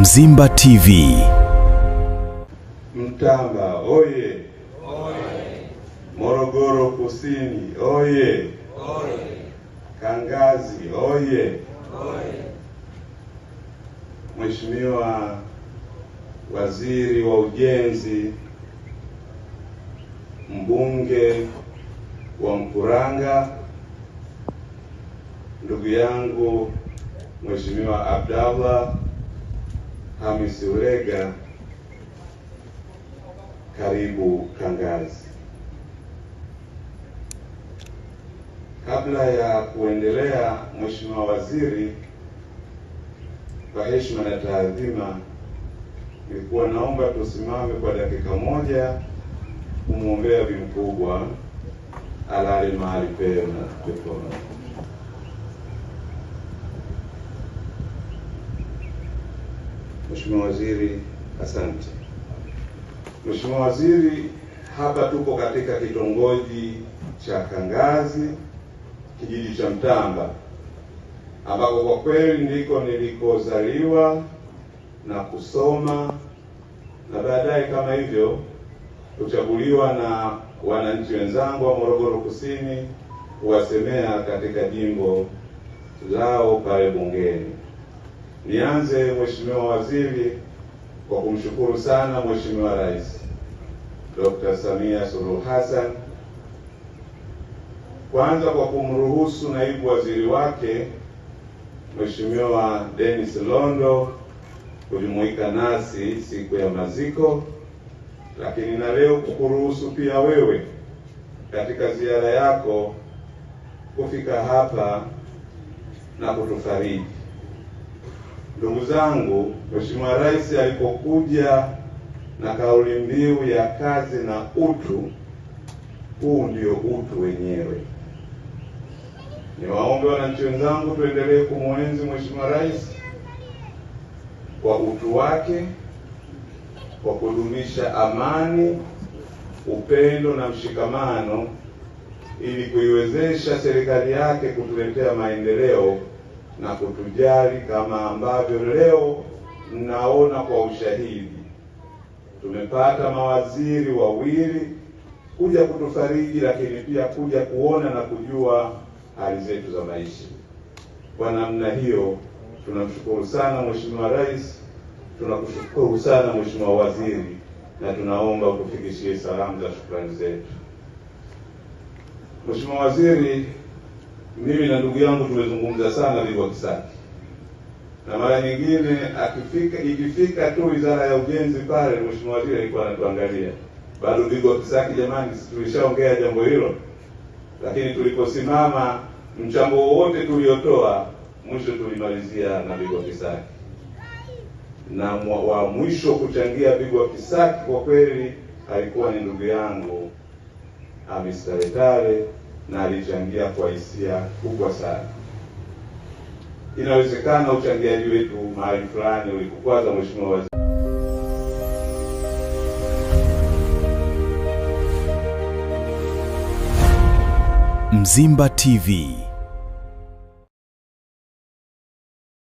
Mzimba TV. Mtamba oye! Morogoro Kusini oye! Kangazi oye! Mheshimiwa Waziri wa Ujenzi, mbunge wa Mkuranga, ndugu yangu Mheshimiwa Abdallah Hamisi Ulega, karibu Kangazi. Kabla ya kuendelea, Mheshimiwa Waziri, kwa heshima na taadhima, nilikuwa naomba tusimame kwa dakika moja kumwombea bi mkubwa alale mahali pema peponi. Mheshimiwa Waziri, asante. Mheshimiwa Waziri, hapa tuko katika kitongoji cha Kangazi, kijiji cha Mtamba, ambako kwa kweli ndiko nilikozaliwa na kusoma na baadaye kama hivyo kuchaguliwa na wananchi wenzangu wa Morogoro Kusini kuwasemea katika jimbo lao pale bungeni. Nianze Mheshimiwa Waziri kwa kumshukuru sana Mheshimiwa Rais Dr. Samia Suluhu Hassan, kwanza kwa kumruhusu naibu waziri wake Mheshimiwa Dennis Londo kujumuika nasi siku ya maziko, lakini na leo kukuruhusu pia wewe katika ziara yako kufika hapa na kutufariji. Ndugu zangu, Mheshimiwa Rais alipokuja na kauli mbiu ya kazi na utu, huu ndio utu wenyewe. Niwaombe wananchi wenzangu tuendelee kumwenzi Mheshimiwa Rais kwa utu wake, kwa kudumisha amani, upendo na mshikamano, ili kuiwezesha serikali yake kutuletea maendeleo na kutujali kama ambavyo leo mnaona kwa ushahidi. Tumepata mawaziri wawili kuja kutufariji, lakini pia kuja kuona na kujua hali zetu za maisha. Kwa namna hiyo tunamshukuru sana Mheshimiwa Rais, tunakushukuru sana Mheshimiwa Waziri, na tunaomba utufikishie salamu za shukrani zetu. Mheshimiwa Waziri, mimi na ndugu yangu tumezungumza sana Vigwa Kisaki, na mara nyingine ikifika tu Wizara ya Ujenzi pale, Mheshimiwa Waziri alikuwa anatuangalia, bado Vigwa Kisaki jamani, tulishaongea jambo hilo. Lakini tuliposimama, mchango wote tuliotoa mwisho tulimalizia na Vigwa Kisaki, na wa mwisho kuchangia Vigwa Kisaki kwa kweli alikuwa ni ndugu yangu Hamisi Tale, na alichangia kwa hisia kubwa sana. Inawezekana uchangiaji wetu mahali fulani ulikukwaza Mheshimiwa Waziri. Mzimba TV.